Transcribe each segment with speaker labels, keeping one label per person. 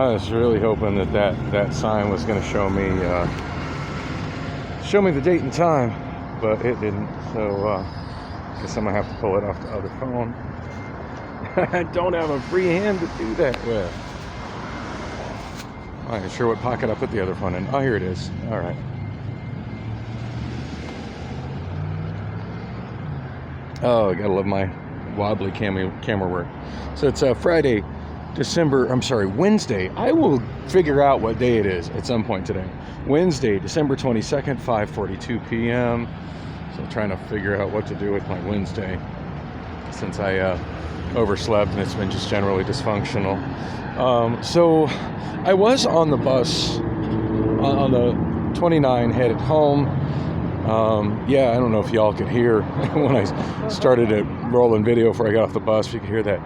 Speaker 1: I was really hoping that sign was going to show me the date and time, but it didn't. So I guess I'm gonna have to pull it off the other phone. I don't have a free hand to do that with. I'm not sure what pocket I put the other phone in. Oh, here it is. All right. Oh, I gotta love my wobbly camera work. So it's Wednesday. I will figure out what day it is at some point today. Wednesday, December 22nd, 5:42 p.m. So I'm trying to figure out what to do with my Wednesday since I overslept and it's been just generally dysfunctional. So I was on the bus on the 29 headed home. I don't know if y'all could hear when I started a rolling video before I got off the bus, if you could hear that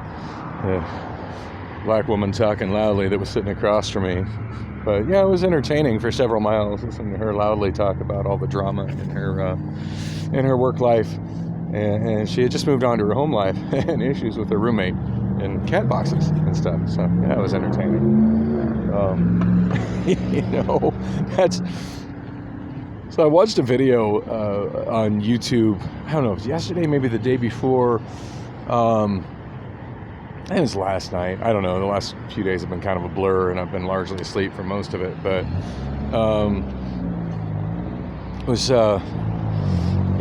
Speaker 1: black woman talking loudly that was sitting across from me. But yeah, it was entertaining for several miles listening to her loudly talk about all the drama in her work life. And she had just moved on to her home life and issues with her roommate and cat boxes and stuff. So yeah, it was entertaining. So I watched a video on YouTube, I don't know, it was yesterday, maybe the day before. It was last night. I don't know. The last few days have been kind of a blur, and I've been largely asleep for most of it. But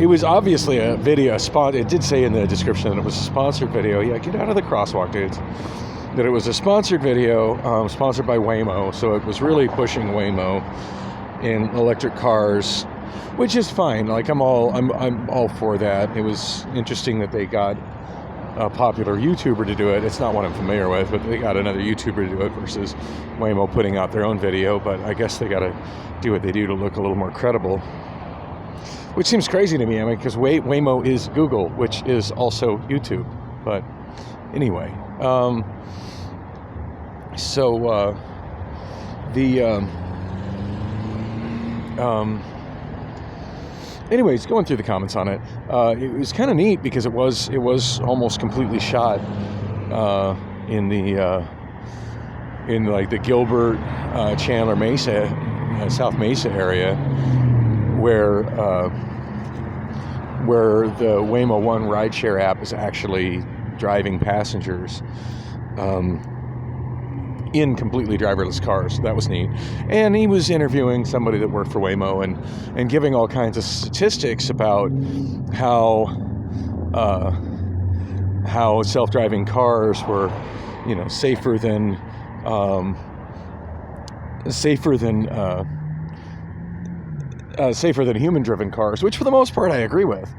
Speaker 1: it was obviously a video. It did say in the description that it was a sponsored video. Yeah, get out of the crosswalk, dudes. That it was a sponsored video, sponsored by Waymo. So it was really pushing Waymo in electric cars, which is fine. Like I'm all for that. It was interesting that they got a popular YouTuber to do it. It's not one I'm familiar with, but they got another YouTuber to do it versus Waymo putting out their own video. But I guess they got to do what they do to look a little more credible, which seems crazy to me. I mean, because Waymo is Google, which is also YouTube. But anyway, anyways, going through the comments on it, it was kind of neat because it was almost completely shot in the Gilbert, Chandler, Mesa, South Mesa area, where the Waymo One rideshare app is actually driving passengers in completely driverless cars. That was neat. And he was interviewing somebody that worked for Waymo and giving all kinds of statistics about how self-driving cars were, safer than human-driven cars, which for the most part I agree with.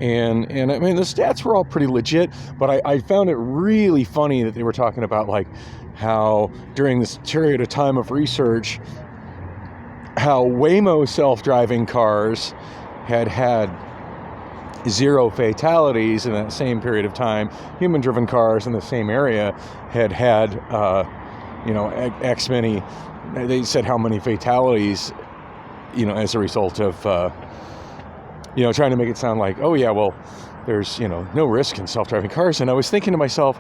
Speaker 1: And I mean, the stats were all pretty legit, but I found it really funny that they were talking about like how during this period of time of research, how Waymo self-driving cars had 0 fatalities in that same period of time. Human-driven cars in the same area had X many. They said how many fatalities, as a result of, trying to make it sound like, oh yeah, well, there's, no risk in self-driving cars. And I was thinking to myself,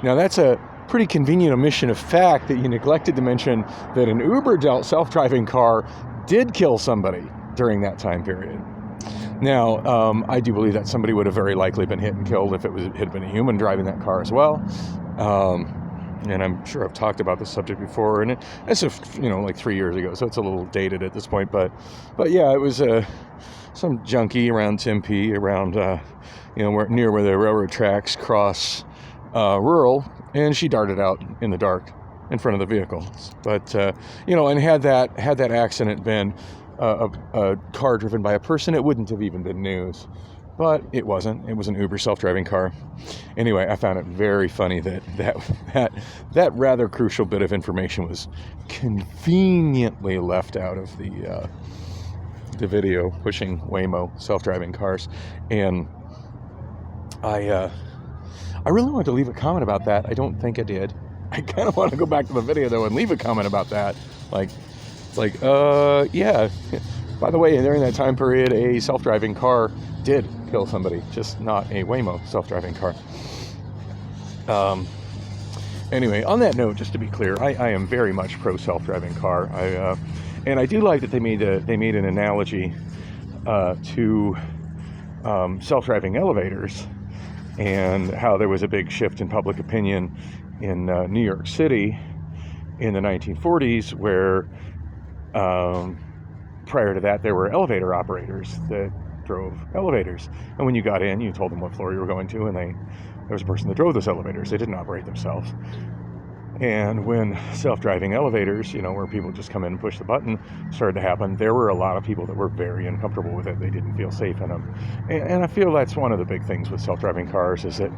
Speaker 1: now that's a pretty convenient omission of fact that you neglected to mention that an Uber self-driving car did kill somebody during that time period. Now, I do believe that somebody would have very likely been hit and killed if it had been a human driving that car as well. And I'm sure I've talked about this subject before, and it's like 3 years ago, so it's a little dated at this point. But yeah, it was some junkie around Tempe, around near where the railroad tracks cross rural, and she darted out in the dark in front of the vehicle. But and had that accident been a car driven by a person, it wouldn't have even been news. But it wasn't. It was an Uber self-driving car. Anyway, I found it very funny that rather crucial bit of information was conveniently left out of the video pushing Waymo self-driving cars. And I really wanted to leave a comment about that. I don't think I did. I kind of want to go back to the video though and leave a comment about that. Yeah. By the way, during that time period, a self-driving car did kill somebody, just not a Waymo self-driving car. Anyway, on that note, just to be clear, I am very much pro self-driving car. And I do like that they made an analogy to self-driving elevators, and how there was a big shift in public opinion in New York City in the 1940s, where prior to that there were elevator operators that drove elevators, and when you got in, you told them what floor you were going to, and there was a person that drove those elevators. They didn't operate themselves. And when self-driving elevators, where people just come in and push the button, started to happen, there were a lot of people that were very uncomfortable with it. They didn't feel safe in them. And I feel that's one of the big things with self-driving cars, is that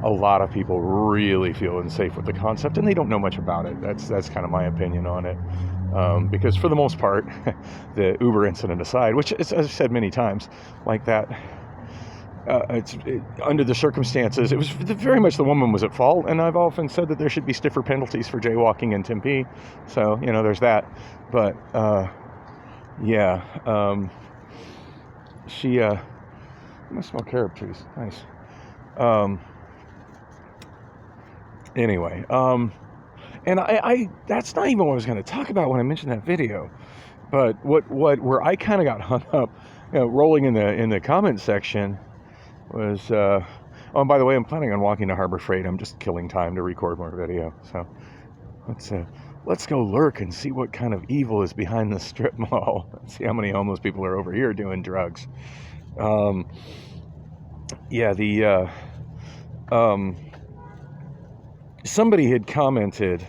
Speaker 1: a lot of people really feel unsafe with the concept, and they don't know much about it. That's kind of my opinion on it. Because for the most part, the Uber incident aside, which, as I've said many times, like that, under the circumstances, it was very much the woman was at fault, and I've often said that there should be stiffer penalties for jaywalking in Tempe. So there's that. But she I smell carob trees. Nice. Anyway, and I that's not even what I was going to talk about when I mentioned that video. But where I kind of got hung up, rolling in the comment section, was oh, and by the way, I'm planning on walking to Harbor Freight. I'm just killing time to record more video. So let's go lurk and see what kind of evil is behind the strip mall. Let's see how many homeless people are over here doing drugs. Somebody had commented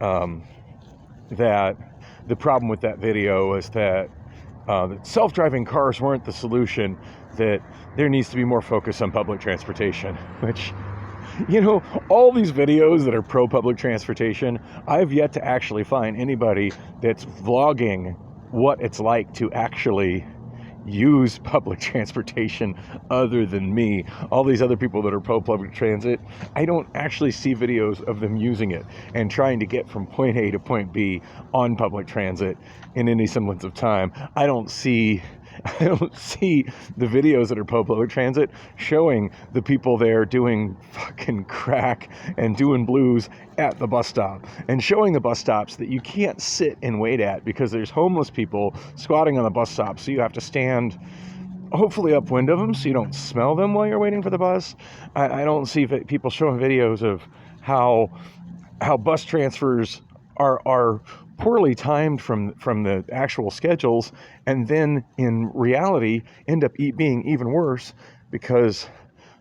Speaker 1: that the problem with that video was that self-driving cars weren't the solution, that there needs to be more focus on public transportation, which, all these videos that are pro-public transportation, I've yet to actually find anybody that's vlogging what it's like to actually use public transportation other than me. All these other people that are pro-public transit, I don't actually see videos of them using it and trying to get from point A to point B on public transit in any semblance of time. I don't see the videos that are pro-public transit showing the people there doing fucking crack and doing blues at the bus stop, and showing the bus stops that you can't sit and wait at because there's homeless people squatting on the bus stop, so you have to stand hopefully upwind of them so you don't smell them while you're waiting for the bus. I don't see people showing videos of how bus transfers are poorly timed from the actual schedules, and then in reality end up being even worse, because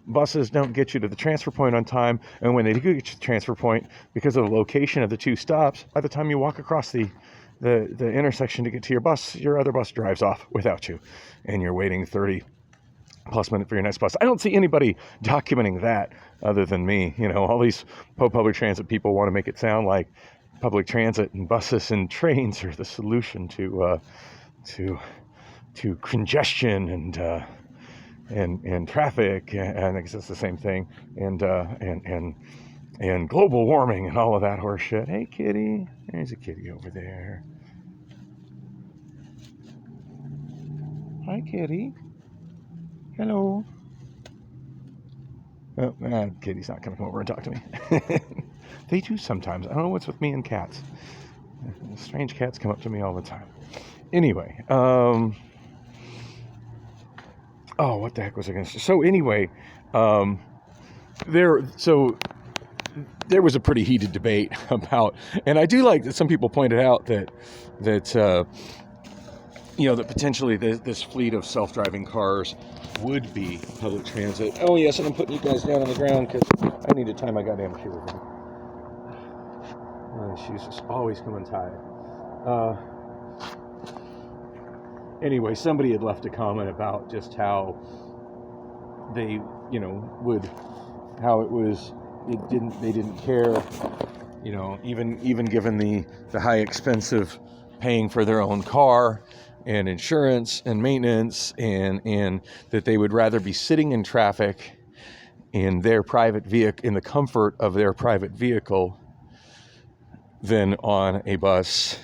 Speaker 1: buses don't get you to the transfer point on time, and when they do get you to the transfer point, because of the location of the two stops, by the time you walk across the intersection to get to your bus, your other bus drives off without you, and you're waiting 30 plus minutes for your next bus. I don't see anybody documenting that other than me. All these public transit people want to make it sound like public transit and buses and trains are the solution to congestion and traffic, and I guess it's the same thing, and global warming and all of that horse shit. Hey, kitty, there's a kitty over there. Hi, kitty. Hello. Oh, kitty's not gonna come over and talk to me. They do sometimes. I don't know what's with me and cats. Strange cats come up to me all the time. Anyway, what the heck was I going to say? So anyway, there was a pretty heated debate about, and I do like that some people pointed out that potentially this fleet of self-driving cars would be public transit. Oh yes, and I'm putting you guys down on the ground because I need to tie my goddamn shoes. My shoes just always come untied. Anyway, somebody had left a comment about just how they, they didn't care, even given the high expense of paying for their own car and insurance and maintenance, and that they would rather be sitting in traffic in their private vehicle, in the comfort of their private vehicle, than on a bus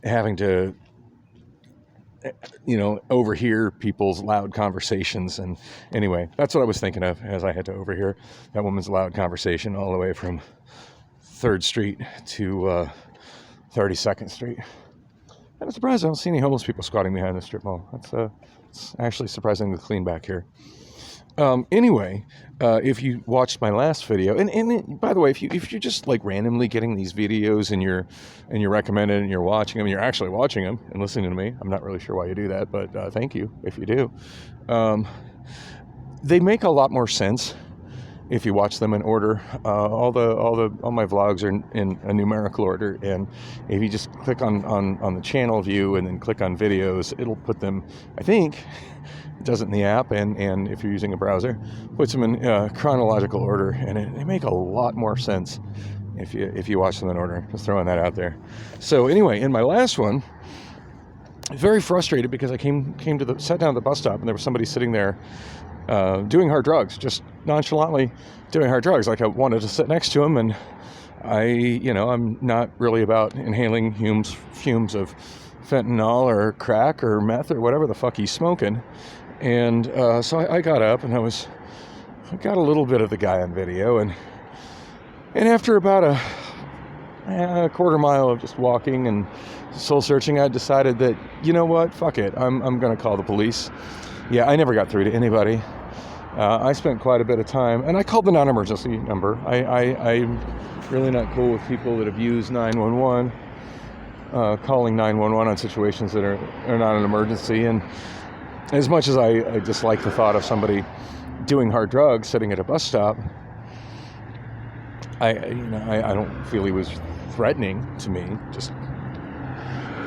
Speaker 1: having to overhear people's loud conversations. And anyway, that's what I was thinking of as I had to overhear that woman's loud conversation all the way from 3rd Street to 32nd Street. And I'm surprised I don't see any homeless people squatting behind the strip mall. It's actually surprisingly clean back here. Anyway, if you watched my last video, and by the way, if you're just like randomly getting these videos and you're recommended and you're watching them, you're actually watching them and listening to me. I'm not really sure why you do that, but thank you if you do. They make a lot more sense if you watch them in order. All my vlogs are in a numerical order, and if you just click on the channel view and then click on videos, it'll put them, I think it does it in the app, and if you're using a browser, puts them in chronological order, and they make a lot more sense if you watch them in order. Just throwing that out there. So anyway, in my last one, very frustrated because I sat down at the bus stop, and there was somebody sitting there doing hard drugs, just nonchalantly doing hard drugs. Like I wanted to sit next to him, and I'm not really about inhaling fumes of fentanyl or crack or meth or whatever the fuck he's smoking. And so I got up, and I got a little bit of the guy on video, and after about a quarter mile of just walking and soul searching, I decided that, you know what, fuck it, I'm gonna call the police. Yeah, I never got through to anybody. I spent quite a bit of time, and I called the non-emergency number. I'm really not cool with people that have used 911, calling 911 on situations that are not an emergency. And as much as I dislike the thought of somebody doing hard drugs sitting at a bus stop, I don't feel he was threatening to me. Just,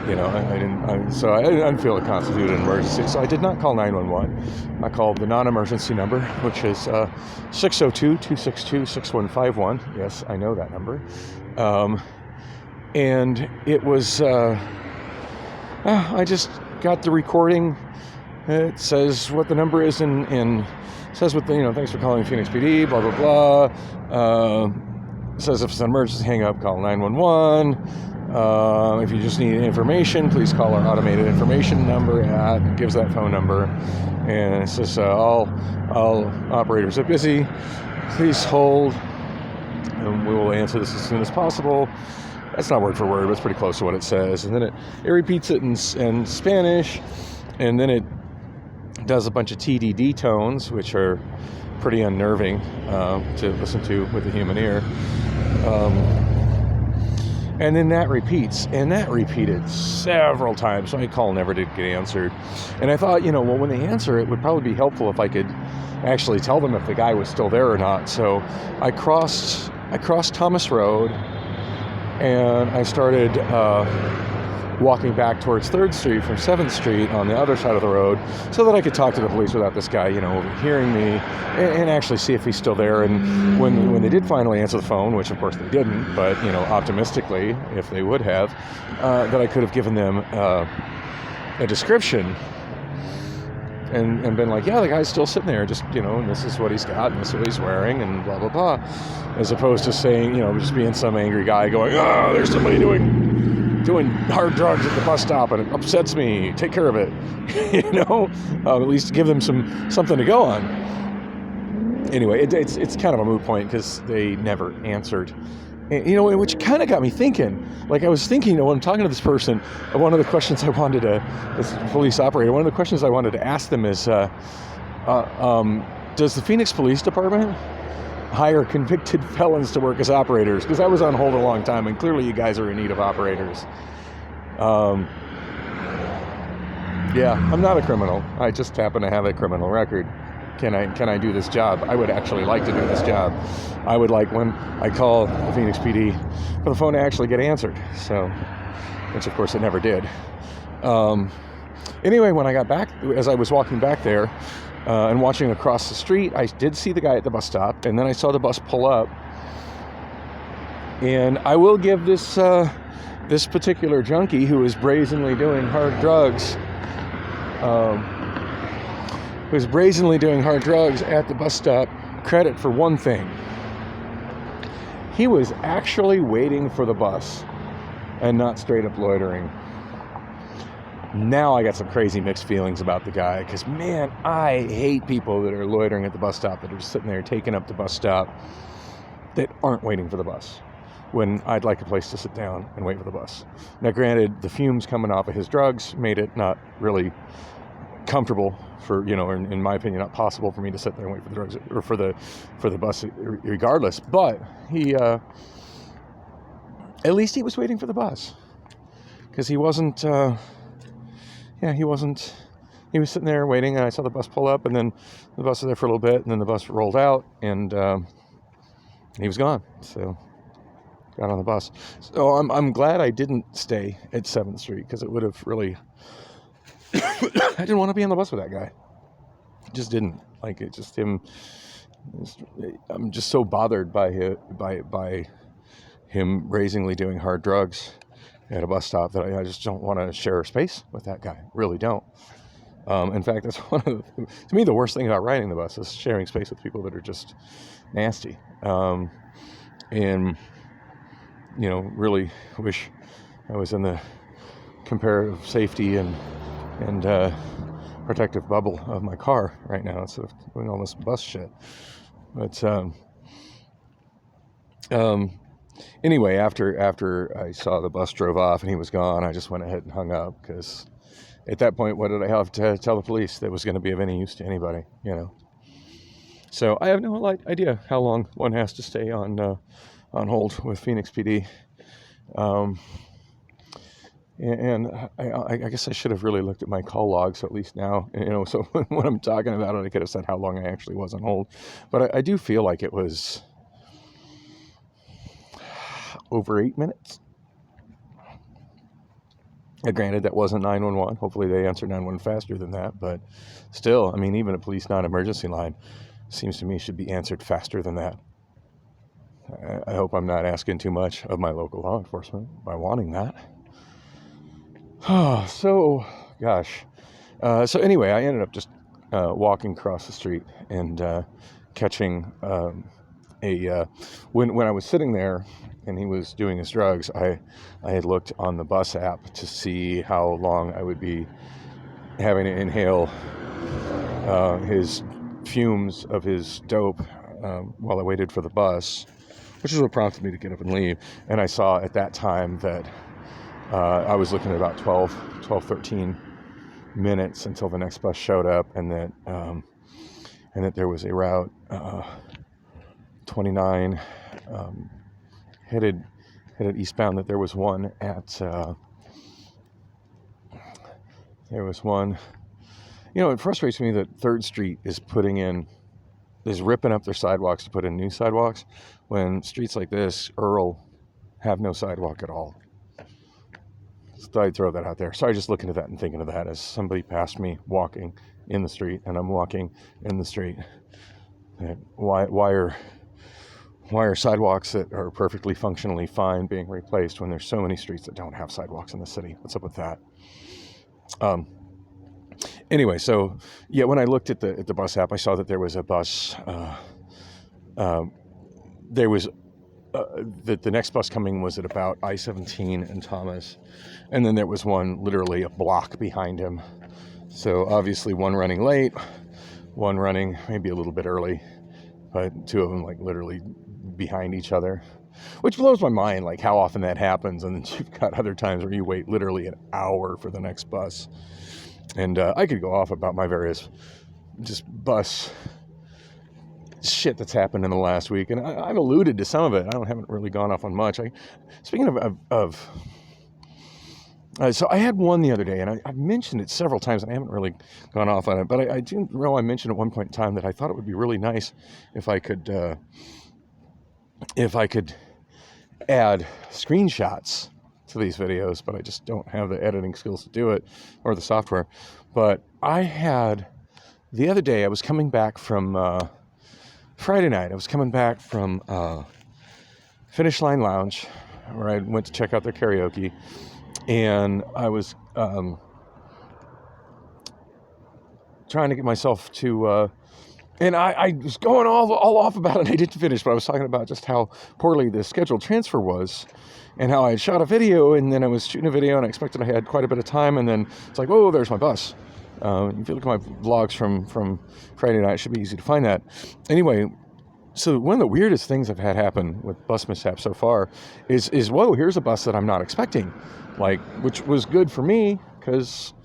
Speaker 1: I didn't feel it constituted an emergency, so I did not call 911. I called the non-emergency number, which is 602-262-6151. Yes, I know that number. And it was, I just got the recording. It says what the number is, and says what thanks for calling Phoenix PD, blah, blah, blah. Says if it's an emergency, hang up, call 911. If you just need information, please call our automated information number. It gives that phone number, and it says all operators are busy. Please hold, and we will answer this as soon as possible. That's not word for word, but it's pretty close to what it says. And then it repeats it in Spanish, and then it does a bunch of TDD tones, which are pretty unnerving to listen to with the human ear. And then that repeats, and that repeated several times. My call never did get answered. And I thought, when they answer, it would probably be helpful if I could actually tell them if the guy was still there or not. So I crossed Thomas Road, and I started walking back towards 3rd Street from 7th Street on the other side of the road, so that I could talk to the police without this guy, overhearing me, and actually see if he's still there. And when they did finally answer the phone, which of course they didn't, but optimistically, if they would have, that I could have given them a description and been like, yeah, the guy's still sitting there, just and this is what he's got, and this is what he's wearing, and blah blah blah, as opposed to saying, just being some angry guy going, oh, there's somebody doing hard drugs at the bus stop, and it upsets me, take care of it. At least give them something to go on. Anyway, it's kind of a moot point because they never answered. And, which kind of got me thinking. Like I was thinking, when I'm talking to this person, one of the questions I wanted this police operator, one of the questions I wanted to ask them is, does the Phoenix Police Department hire convicted felons to work as operators? Because I was on hold a long time, and clearly you guys are in need of operators. Yeah, I'm not a criminal. I just happen to have a criminal record. Can I do this job? I would actually like to do this job. I would like, when I call the Phoenix PD, for the phone to actually get answered. So, which of course it never did. Anyway, when I got back, as I was walking back there, and watching across the street, I did see the guy at the bus stop, and then I saw the bus pull up. And I will give this particular junkie who is brazenly doing hard drugs, at the bus stop credit for one thing. He was actually waiting for the bus and not straight up loitering. Now I got some crazy mixed feelings about the guy, because, man, I hate people that are loitering at the bus stop, that are just sitting there taking up the bus stop, that aren't waiting for the bus, when I'd like a place to sit down and wait for the bus. Now, granted, the fumes coming off of his drugs made it not really comfortable for, or in my opinion, not possible for me to sit there and wait for the drugs, or for the bus regardless. But he, at least he was waiting for the bus, because he wasn't, he was sitting there waiting, and I saw the bus pull up, and then the bus was there for a little bit, and then the bus rolled out, and he was gone. So got on the bus. So I'm glad I didn't stay at 7th Street, because it would have really I didn't want to be on the bus with that guy. Just didn't. Like, it just him. I'm just so bothered by him brazenly doing hard drugs at a bus stop that I just don't want to share a space with that guy. Really don't. In fact, that's to me, the worst thing about riding the bus is sharing space with people that are just nasty. And, really wish I was in the comparative safety and protective bubble of my car right now, instead of doing all this bus shit. But anyway, after I saw the bus drove off and he was gone, I just went ahead and hung up, because at that point, what did I have to tell the police that was going to be of any use to anybody? So I have no idea how long one has to stay on hold with Phoenix PD. And I guess I should have really looked at my call log, so at least now, so when I'm talking about it, I could have said how long I actually was on hold. But I do feel like it was over 8 minutes. Granted, that wasn't 911. Hopefully they answered 911 faster than that. But still, I mean, even a police non-emergency line seems to me should be answered faster than that. I hope I'm not asking too much of my local law enforcement by wanting that. So anyway, I ended up just walking across the street and catching when I was sitting there and he was doing his drugs, I had looked on the bus app to see how long I would be having to inhale his fumes of his dope while I waited for the bus, which is what prompted me to get up and leave. And I saw at that time that I was looking at about 12, 13 minutes until the next bus showed up, and that there was a route 29 headed eastbound, that there was one at it frustrates me that 3rd Street is ripping up their sidewalks to put in new sidewalks, when streets like this, Earl, have no sidewalk at all. So I'd throw that out there. So I just looking at that and thinking of that as somebody passed me walking in the street, and I'm walking in the street. Why are sidewalks that are perfectly functionally fine being replaced when there's so many streets that don't have sidewalks in the city? What's up with that? Anyway, so yeah, when I looked at the bus app, I saw that there was a bus. That the next bus coming was at about I-17 and Thomas, and then there was one literally a block behind him. So obviously one running late, one running maybe a little bit early, but two of them like literally behind each other, which blows my mind, like how often that happens. And then you've got other times where you wait literally an hour for the next bus. And I could go off about my various just bus shit that's happened in the last week, and I've alluded to some of it. I haven't really gone off on much. Speaking of so I had one the other day, and I've mentioned it several times, and I haven't really gone off on it, but I do know I mentioned at one point in time that I thought it would be really nice if I could add screenshots to these videos, but I just don't have the editing skills to do it, or the software. But the other day, I was coming back from Friday night, I was coming back from Finish Line Lounge, where I went to check out their karaoke, and I was trying to get myself to And I was going all off about it, and I didn't finish, but I was talking about just how poorly the scheduled transfer was, and how I had shot a video, and then I was shooting a video, and I expected I had quite a bit of time, and then it's like, whoa, there's my bus. If you look at my vlogs from Friday night, it should be easy to find that. Anyway, so one of the weirdest things I've had happen with bus mishaps so far is whoa, here's a bus that I'm not expecting, like, which was good for me, because,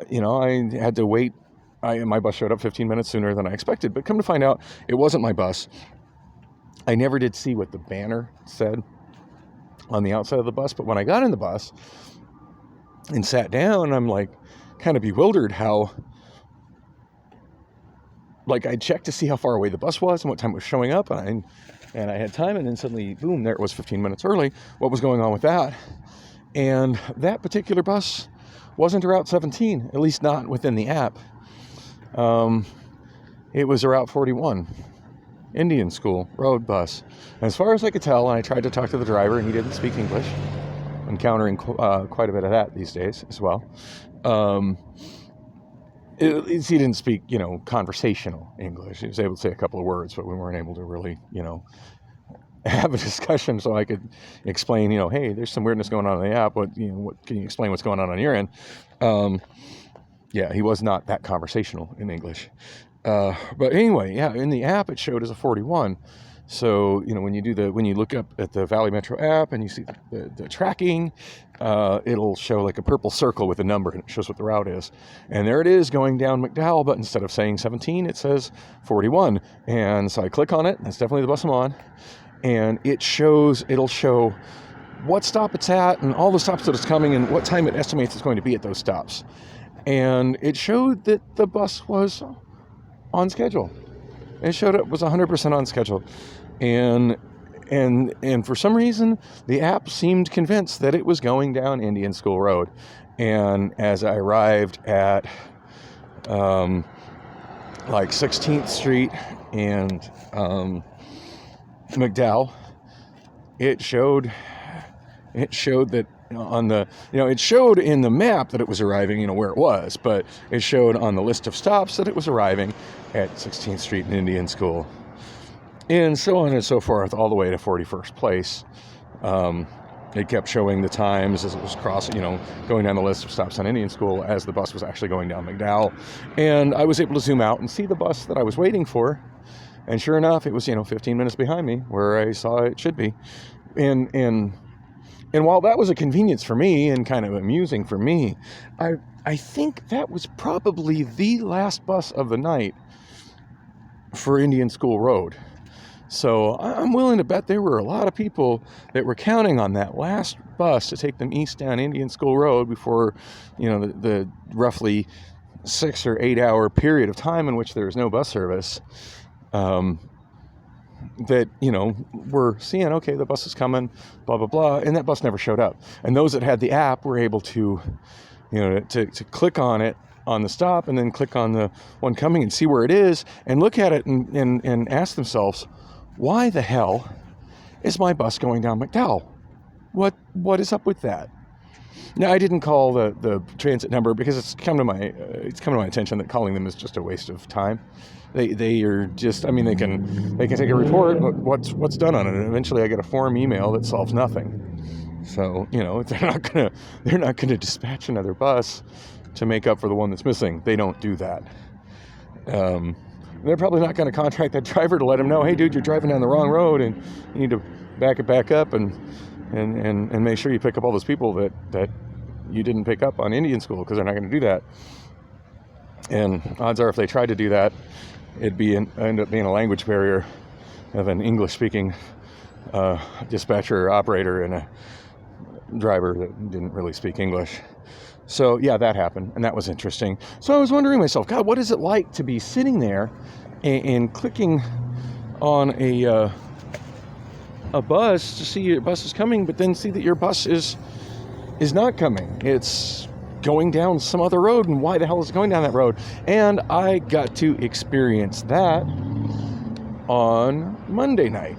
Speaker 1: you know, I had to wait. My bus showed up 15 minutes sooner than I expected, but come to find out, it wasn't my bus. I never did see what the banner said on the outside of the bus, but when I got in the bus and sat down, I'm like kind of bewildered how, like, I checked to see how far away the bus was and what time it was showing up, and I had time, and then suddenly, boom, there it was 15 minutes early. What was going on with that? And that particular bus wasn't a Route 17, at least not within the app. It was a Route 41 Indian School road bus. And as far as I could tell, and I tried to talk to the driver, and he didn't speak English. Encountering quite a bit of that these days as well. He didn't speak, you know, conversational English. He was able to say a couple of words, but we weren't able to really, you know, have a discussion so I could explain, you know, hey, there's some weirdness going on in the app. What can you explain what's going on your end? Yeah, he was not that conversational in English. But anyway, yeah, in the app it showed as a 41. So, you know, when you look up at the Valley Metro app and you see the tracking, it'll show like a purple circle with a number, and it shows what the route is. And there it is going down McDowell, but instead of saying 17, it says 41. And so I click on it. That's definitely the bus I'm on. And it'll show what stop it's at and all the stops that it's coming and what time it estimates it's going to be at those stops. And it showed that the bus was on schedule. It showed it was 100% on schedule. And for some reason, the app seemed convinced that it was going down Indian School Road. And as I arrived at like 16th Street and McDowell, it showed that on the, you know, it showed in the map that it was arriving, you know, where it was, but it showed on the list of stops that it was arriving at 16th Street and Indian School, and so on and so forth, all the way to 41st Place. It kept showing the times as it was crossing, you know, going down the list of stops on Indian School as the bus was actually going down McDowell, and I was able to zoom out and see the bus that I was waiting for, and sure enough, it was, you know, 15 minutes behind me where I saw it should be, and while that was a convenience for me and kind of amusing for me, I think that was probably the last bus of the night for Indian School Road. So I'm willing to bet there were a lot of people that were counting on that last bus to take them east down Indian School Road before, you know, the roughly 6 or 8 hour period of time in which there was no bus service. That, you know, were seeing, okay, the bus is coming, blah, blah, blah, and that bus never showed up. And those that had the app were able to, you know, to click on it on the stop and then click on the one coming and see where it is and look at it and ask themselves, why the hell is my bus going down McDowell? What is up with that? Now, I didn't call the transit number because it's come to my attention that calling them is just a waste of time. They are just, I mean, they can take a report, but what's done on it? And eventually I get a form email that solves nothing. So, you know, they're not gonna dispatch another bus to make up for the one that's missing. They don't do that. They're probably not going to contract that driver to let him know, hey, dude, you're driving down the wrong road and you need to back it back up and make sure you pick up all those people that you didn't pick up on Indian School, because they're not going to do that. And odds are, if they tried to do that, it'd end up being a language barrier of an English-speaking dispatcher or operator and a driver that didn't really speak English. So yeah, that happened, and that was interesting. So I was wondering myself, God, what is it like to be sitting there and clicking on a bus to see your bus is coming, but then see that your bus is not coming. It's going down some other road, and why the hell is it going down that road? And I got to experience that on Monday night.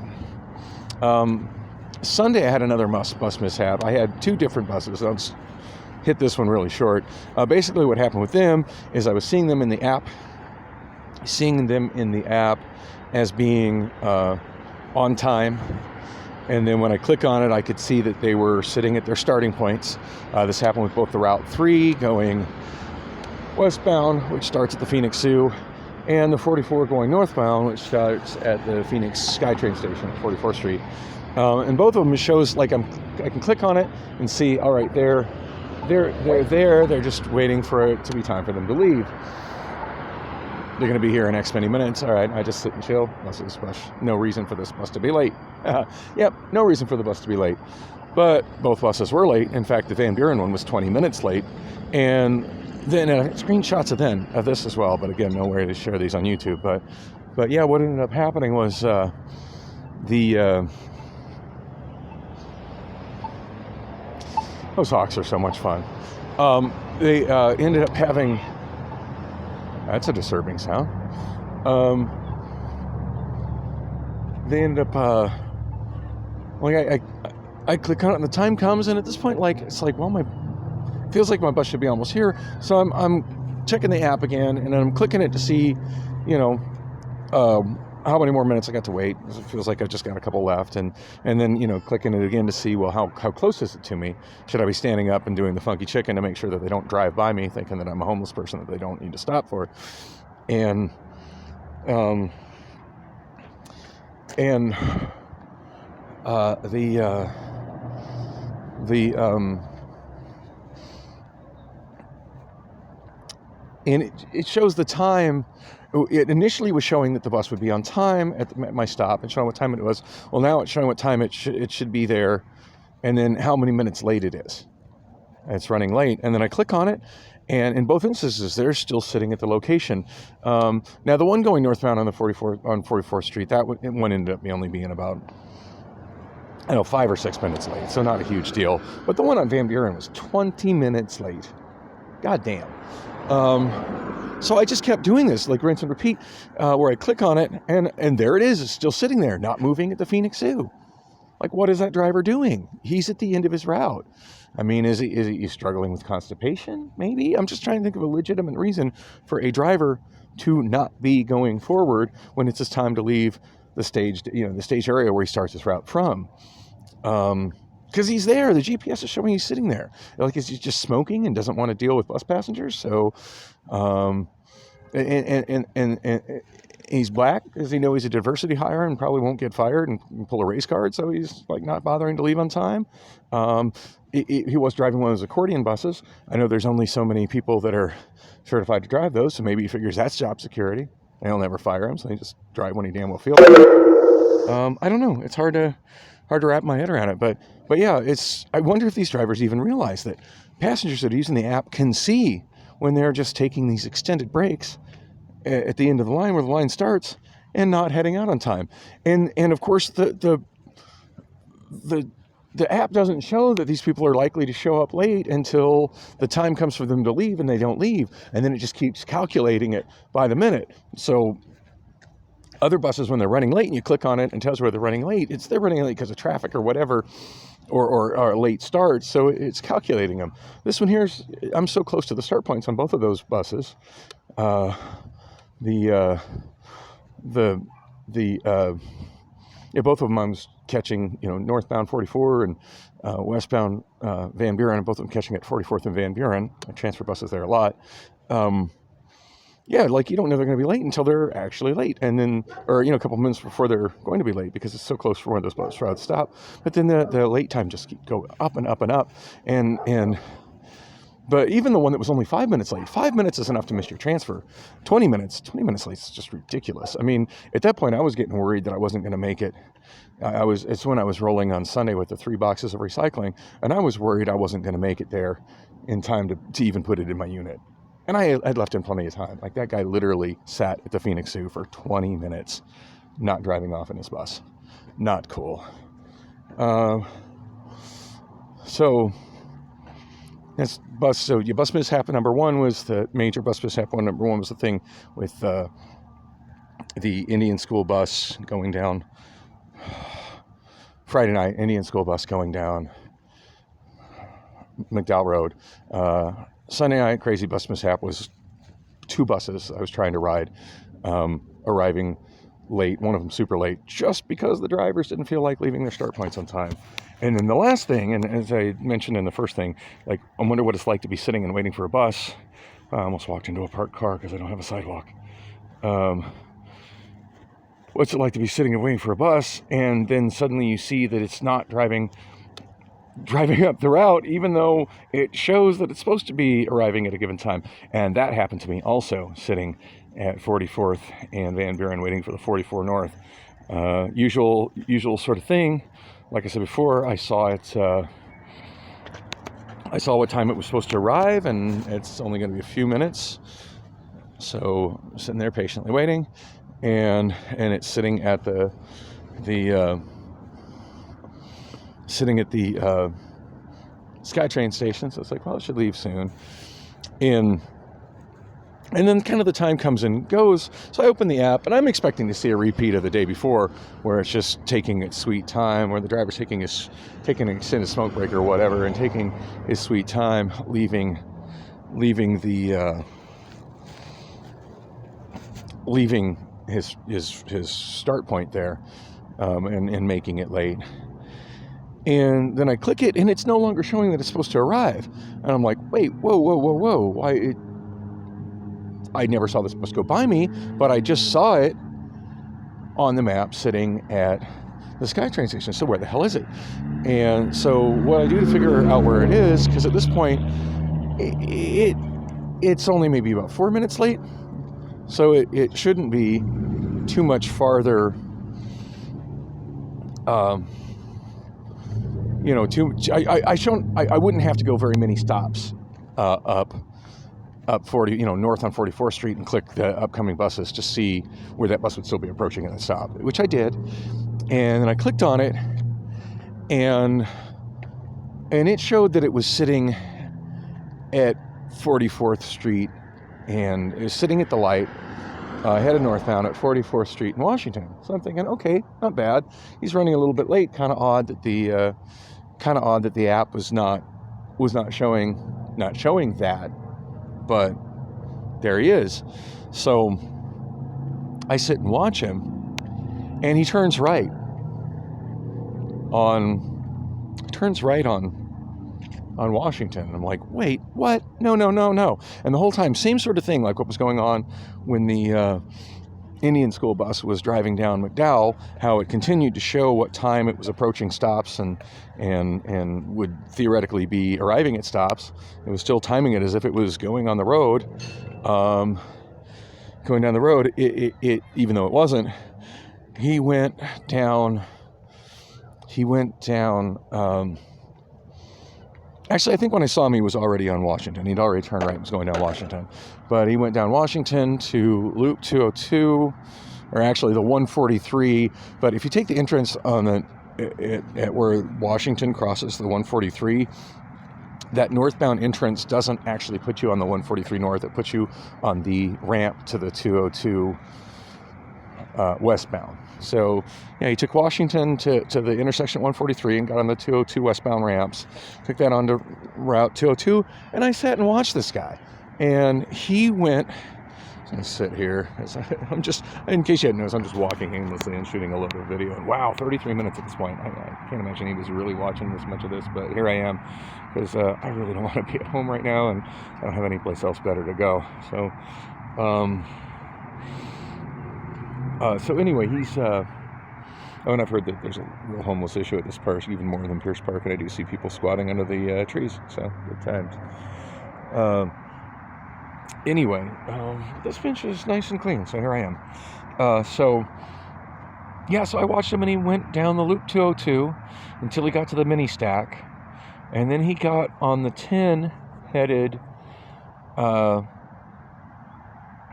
Speaker 1: Sunday I had another bus mishap. I had two different buses. I'll just hit this one really short. Basically what happened with them is I was seeing them in the app seeing them in the app as being on time. And then when I click on it, I could see that they were sitting at their starting points. This happened with both the Route 3 going westbound, which starts at the Phoenix Zoo, and the 44 going northbound, which starts at the Phoenix SkyTrain station at 44th Street. And both of them, it shows like I can click on it and see, all right, they're there. They're just waiting for it to be time for them to leave. They're going to be here in X many minutes. All right, I just sit and chill. Buses rush. No reason for this bus to be late. Yep, no reason for the bus to be late. But both buses were late. In fact, the Van Buren one was 20 minutes late. And then screenshots of this as well. But again, no way to share these on YouTube. But yeah, what ended up happening was those Hawks are so much fun. They ended up having... That's a disturbing sound. They ended up, I click on it and the time comes, and at this point, it's like, well, feels like my bus should be almost here. So I'm checking the app again, and I'm clicking it to see, how many more minutes I got to wait. It feels like I've just got a couple left, and then clicking it again to see, well, how close is it to me? Should I be standing up and doing the funky chicken to make sure that they don't drive by me thinking that I'm a homeless person that they don't need to stop for? And it shows the time. It initially was showing that the bus would be on time at my stop and showing what time it was. Well, now it's showing what time it should be there, and then how many minutes late it is. It's running late, and then I click on it, and in both instances, they're still sitting at the location. Now, the one going northbound on 44th Street, that one ended up only being about 5 or 6 minutes late, so not a huge deal. But the one on Van Buren was 20 minutes late. God damn. So I just kept doing this, like rinse and repeat, where I click on it, and there it is. It's still sitting there, not moving at the Phoenix Zoo. Like, what is that driver doing? He's at the end of his route. I mean, is he struggling with constipation? Maybe. I'm just trying to think of a legitimate reason for a driver to not be going forward when it's his time to leave the stage area where he starts his route from. Because he's there. The GPS is showing he's sitting there. Like, is he just smoking and doesn't want to deal with bus passengers? So, and he's black, because he's a diversity hire and probably won't get fired and pull a race card. So he's not bothering to leave on time. He was driving one of those accordion buses. I know there's only so many people that are certified to drive those. So maybe he figures that's job security. They'll never fire him. So they just drive when he damn well feels like it. I don't know. It's hard to wrap my head around it, but yeah, I wonder if these drivers even realize that passengers that are using the app can see when they're just taking these extended breaks at the end of the line where the line starts and not heading out on time. And of course the app doesn't show that these people are likely to show up late until the time comes for them to leave, and they don't leave, and then it just keeps calculating it by the minute. So other buses, when they're running late and you click on it and tells you where they're running late, they're running late because of traffic or whatever, or a late start. So it's calculating them. This one here, I'm so close to the start points on both of those buses. Both of them I was catching, northbound 44 and westbound Van Buren, and both of them catching at 44th and Van Buren. I transfer buses there a lot. Yeah, you don't know they're going to be late until they're actually late, and then, or a couple minutes before they're going to be late, because it's so close for one of those bus routes stop. But then the late time just keep go up and up and up, but even the one that was only 5 minutes late, 5 minutes is enough to miss your transfer. 20 minutes late is just ridiculous. I mean, at that point, I was getting worried that I wasn't going to make it. It's when I was rolling on Sunday with the 3 boxes of recycling, and I was worried I wasn't going to make it there in time to even put it in my unit. And I had left him plenty of time. That guy literally sat at the Phoenix Zoo for 20 minutes, not driving off in his bus. Not cool. So your bus mishap number one was the major bus mishap. Number one was the thing with the Indian school bus going down. Friday night, Indian school bus going down McDowell Road. Sunday night, crazy bus mishap was 2 buses I was trying to ride. arriving late, one of them super late, just because the drivers didn't feel like leaving their start points on time. And then the last thing, and as I mentioned in the first thing, like, I wonder what it's like to be sitting and waiting for a bus. I almost walked into a parked car because I don't have a sidewalk. What's it like to be sitting and waiting for a bus, and then suddenly you see that it's not driving up the route, even though it shows that it's supposed to be arriving at a given time. And that happened to me also, sitting at 44th and Van Buren waiting for the 44 North. Usual sort of thing. Like I said before, I saw it. I saw what time it was supposed to arrive, and it's only going to be a few minutes. So I'm sitting there patiently waiting, and it's sitting at the SkyTrain station. So it's like, well, it should leave soon. And then kind of the time comes and goes. So I open the app, and I'm expecting to see a repeat of the day before, where it's just taking its sweet time, where the driver's taking an extended smoke break or whatever, and taking his sweet time, leaving his start point there, and making it late. And then I click it, and it's no longer showing that it's supposed to arrive. And I'm like, wait, whoa, why? I never saw this bus go by me, but I just saw it on the map sitting at the SkyTrain station. So where the hell is it? And so what I do to figure out where it is, because at this point, it's only maybe about 4 minutes late. So it shouldn't be too much farther, I wouldn't have to go very many stops up 40, north on 44th Street, and click the upcoming buses to see where that bus would still be approaching at that stop, which I did. And then I clicked on it, and it showed that it was sitting at 44th Street, and it was sitting at the light, headed northbound at 44th Street in Washington. So I'm thinking, okay, not bad. He's running a little bit late. Kind of odd that the app was not showing that, but there he is. So I sit and watch him, and he turns right on Washington. I'm like, wait, what? No. And the whole time, same sort of thing, like what was going on when the Indian school bus was driving down McDowell, how it continued to show what time it was approaching stops and would theoretically be arriving at stops. It was still timing it as if it was going on the road, going down the road. It even though it wasn't, he went down. Actually, I think when I saw him, he was already on Washington. He'd already turned right and was going down Washington. But he went down Washington to Loop 202, or actually the 143. But if you take the entrance on at where Washington crosses the 143, that northbound entrance doesn't actually put you on the 143 North. It puts you on the ramp to the 202 westbound. So, yeah, he took Washington to the intersection at 143 and got on the 202 westbound ramps, took that onto Route 202, and I sat and watched this guy. And he went, I'm going to sit here, I'm just, in case you hadn't noticed, I'm just walking aimlessly and shooting a little video. And wow, 33 minutes at this point. I can't imagine he was really watching this much of this, but here I am, because I really don't want to be at home right now, and I don't have any place else better to go. So, so anyway, he's, and I've heard that there's a real homeless issue at this park, even more than Pierce Park, and I do see people squatting under the trees, so good times. Anyway, this bench is nice and clean, so here I am. So I watched him, and he went down the Loop 202 until he got to the mini stack, and then he got on the 10 headed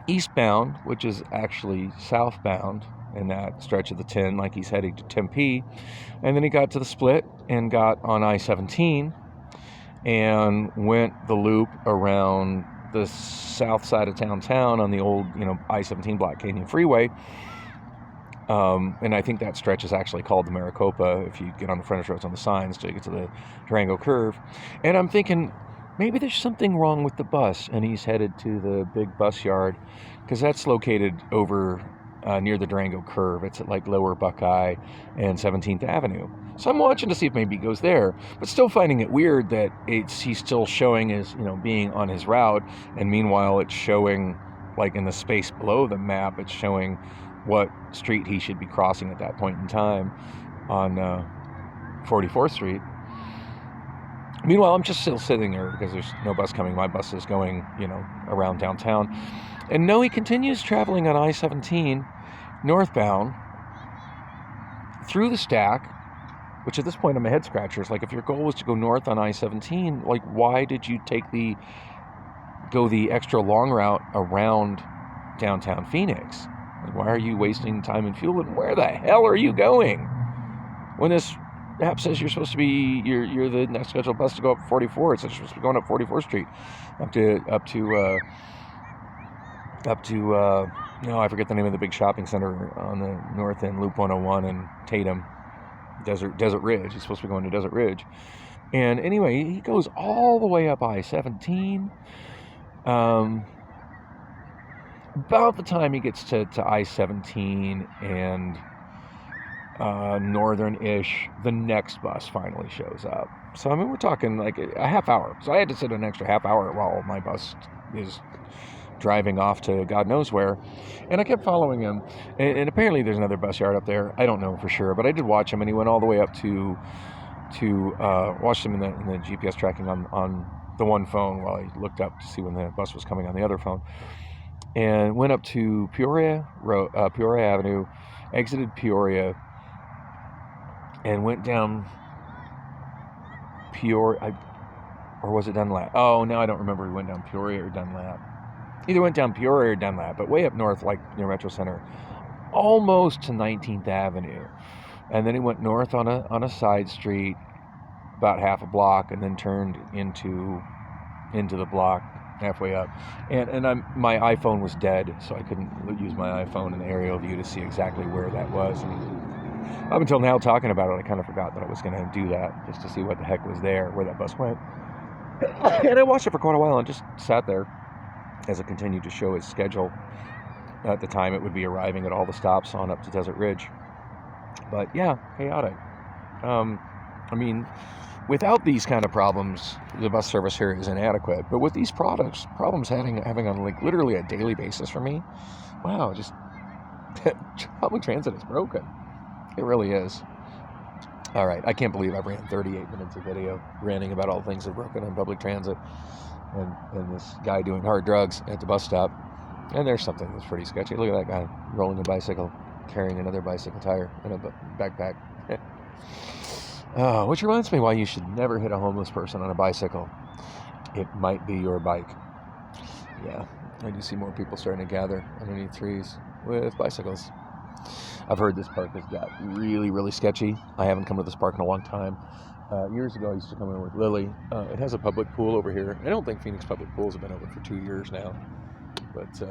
Speaker 1: eastbound, which is actually southbound in that stretch of the 10, like he's heading to Tempe. And then he got to the split and got on I-17 and went the loop around the south side of downtown on the old, I-17 Black Canyon Freeway. And I think that stretch is actually called the Maricopa if you get on the frontage roads on the signs till you get to the Durango Curve. And I'm thinking, maybe there's something wrong with the bus, and he's headed to the big bus yard, because that's located over near the Durango curve. It's at like Lower Buckeye and 17th Avenue. So I'm watching to see if maybe he goes there, but still finding it weird that he's still showing as, being on his route, and meanwhile it's showing, like in the space below the map, it's showing what street he should be crossing at that point in time on 44th Street. Meanwhile, I'm just still sitting there because there's no bus coming. My bus is going, around downtown. And no, he continues traveling on I-17 northbound through the stack, which at this point I'm a head scratcher. It's like, if your goal was to go north on I-17, like, why did you go the extra long route around downtown Phoenix? Like, why are you wasting time and fuel? And where the hell are you going? When this app says you're supposed to be, you're the next scheduled bus to go up 44. It says you're supposed to be going up 44th Street, up to no, I forget the name of the big shopping center on the north end, Loop 101 and Tatum, Desert Ridge. He's supposed to be going to Desert Ridge. And anyway, he goes all the way up I-17. About the time he gets to I-17 and northern-ish, the next bus finally shows up. So, I mean, we're talking like a half hour. So I had to sit an extra half hour while my bus is driving off to God knows where. And I kept following him. And apparently there's another bus yard up there. I don't know for sure, but I did watch him, and he went all the way up to watched him in the GPS tracking on the one phone while I looked up to see when the bus was coming on the other phone. And went up to Peoria Avenue, exited Peoria, and went down Peoria, or was it Dunlap? Oh, now I don't remember. He went down Peoria or Dunlap. Either went down Peoria or Dunlap, but way up north, like near Metro Center, almost to 19th Avenue. And then he went north on a side street, about half a block, and then turned into the block halfway up. And my iPhone was dead, so I couldn't use my iPhone in the aerial view to see exactly where that was. And up until now, talking about it, I kind of forgot that I was going to do that, just to see what the heck was there, where that bus went. And I watched it for quite a while and just sat there as it continued to show its schedule. At the time, it would be arriving at all the stops on up to Desert Ridge. But yeah, chaotic. I mean, without these kind of problems, the bus service here is inadequate. But with these problems having on like literally a daily basis for me, wow, just public transit is broken. It really is. All right, I can't believe I've ran 38 minutes of video ranting about all the things that are broken on public transit, and this guy doing hard drugs at the bus stop. And there's something that's pretty sketchy. Look at that guy rolling a bicycle, carrying another bicycle tire in a backpack. Which reminds me why you should never hit a homeless person on a bicycle. It might be your bike. Yeah, I do see more people starting to gather underneath trees with bicycles. I've heard this park has got really, really sketchy. I haven't come to this park in a long time. Years ago, I used to come in with Lily. It has a public pool over here. I don't think Phoenix public pools have been open for 2 years now, but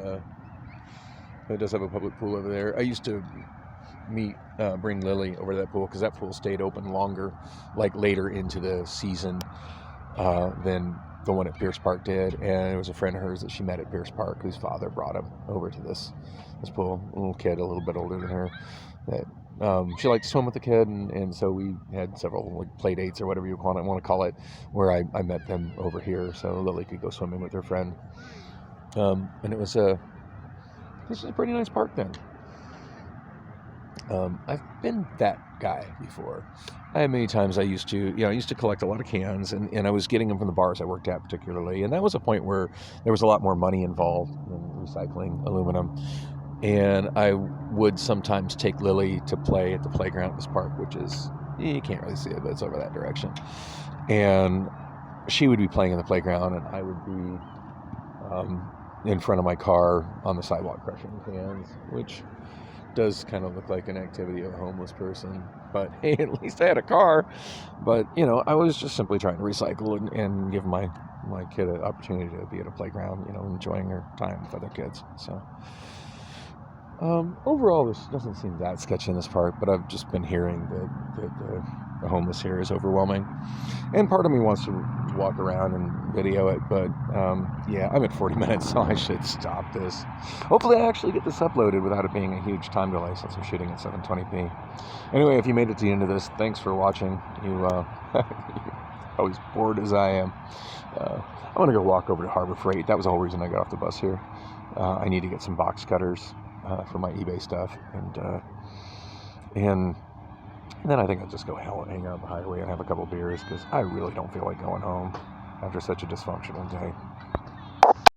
Speaker 1: it does have a public pool over there. I used to bring Lily over to that pool because that pool stayed open longer, like later into the season than the one at Pierce Park did. And it was a friend of hers that she met at Pierce Park whose father brought him over to this pool. A little kid, a little bit older than her, that she liked to swim with the kid, and so we had several like play dates or whatever you want to call it, where I met them over here so Lily could go swimming with her friend. And it was a pretty nice park then. I've been that guy before. Many times I used to collect a lot of cans, and I was getting them from the bars I worked at particularly, and that was a point where there was a lot more money involved in recycling aluminum. And I would sometimes take Lily to play at the playground at this park, which is, you can't really see it, but it's over that direction. And she would be playing in the playground, and I would be in front of my car on the sidewalk crushing cans, which does kind of look like an activity of a homeless person. But hey, at least I had a car. But, I was just simply trying to recycle and give my kid an opportunity to be at a playground, enjoying her time with other kids. So overall, this doesn't seem that sketchy in this park, but I've just been hearing that the homeless here is overwhelming. And part of me wants to walk around and video it, but yeah, I'm at 40 minutes, so I should stop this. Hopefully I actually get this uploaded without it being a huge time delay since I'm shooting at 720p. Anyway, if you made it to the end of this, thanks for watching. You're always bored as I am. I'm going to go walk over to Harbor Freight. That was the whole reason I got off the bus here. I need to get some box cutters for my eBay stuff, and then I think I'll just go hang out on the highway and have a couple beers because I really don't feel like going home after such a dysfunctional day.